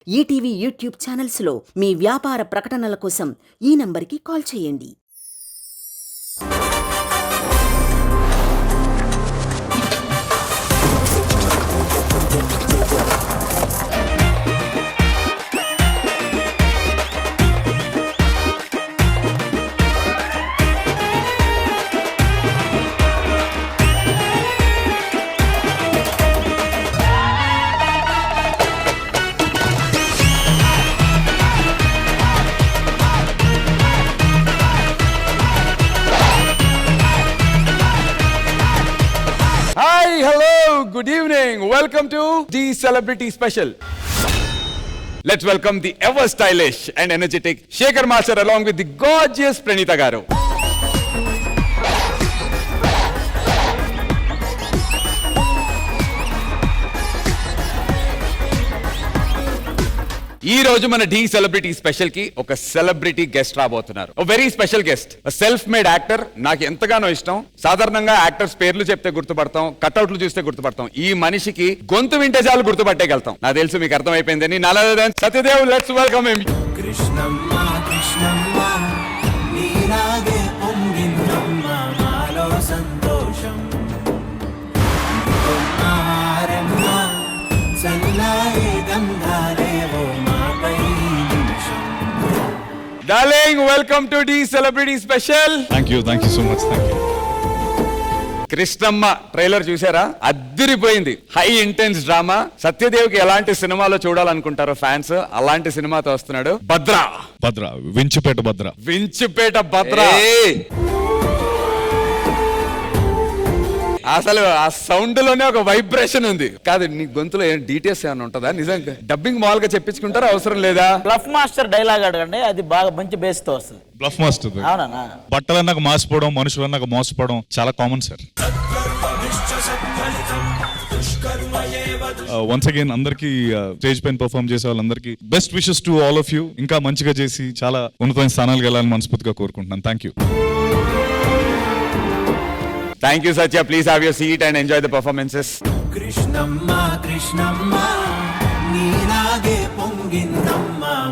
ETV YouTube ఛానల్స్లో మీ వ్యాపార ప్రకటనల కోసం ఈ నంబర్కి కాల్ చేయండి. Hi, hello, good evening. Welcome to the Celebrity Special. Let's welcome the ever stylish and energetic Shekhar Master along with the gorgeous Pranita Garu. ఈ రోజు మన ఢీ సెలబ్రిటీ స్పెషల్ కి ఒక సెలబ్రిటీ గెస్ట్ రాబోతున్నారు. Very special guest, self made actor. నాకు ఎంతగానో ఇష్టం. సాధారణంగా యాక్టర్స్ పేర్లు చెప్తే గుర్తుపడతాం, కట్అవుట్లు చూస్తే గుర్తుపడతాం. ఈ మనిషికి గొంతు వింటే చాలు గుర్తుపట్టేయగలుగుతాం. నాకు తెలుసు మీకు అర్థమైపోయిందని. నలదన్ Satyadev, let's welcome him. Krishnamma Krishnamma నీరాగే పొంగిందమ్మ మాలో సంతోషం ఆరమ్మ చల్లాయే గంధాలేవో మాపై నిమిషం. Darling, welcome to Dhee celebrity special. Thank you so much, thank you. Krishnamma trailer చూసారా? అద్దిరిపోయింది. High intense drama. సత్యదేవ్కి ఎలాంటి సినిమాలో చూడాలనుకుంటారో ఫ్యాన్స్, అలాంటి సినిమాతో వస్తున్నాడు. భద్ర, వించుపేట భద్ర. అసలు ఆ సౌండ్ లోనే ఒక వైబ్రేషన్ ఉంది. కాదు, నీ గొంతులో ఏం డీటెయిల్స్ ఏమైనా ఉంటుందా? నిజంగా డబ్బింగ్ మామూలుగా చెప్పించుకుంటారా, అవసరం లేదా? బ్లఫ్ మాస్టర్ డైలాగ్ అడగండి, అది బాగా మంచి బేస్ తో వస్తుంది. Bluff master. అవునా? బట్టలన్నాక మాసిపోవడం, మనుషులన్నాక మోసపోవడం చాలా కామన్ సార్. వన్స్ అగైన్ అందరికి స్టేజ్ పైన పర్ఫార్మ్ చేసే వాళ్ళందరికీ best wishes to all of you. ఇంకా మంచిగా చేసి చాలా ఉన్నతమైన స్థానాలకు వెళ్ళాలని మనస్ఫూర్తిగా కోరుకుంటున్నాను. Thank you. Thank you, Satya. Please have your seat and enjoy the performances. Krishnamma Krishnamma నీరాగే పొంగిందమ్మ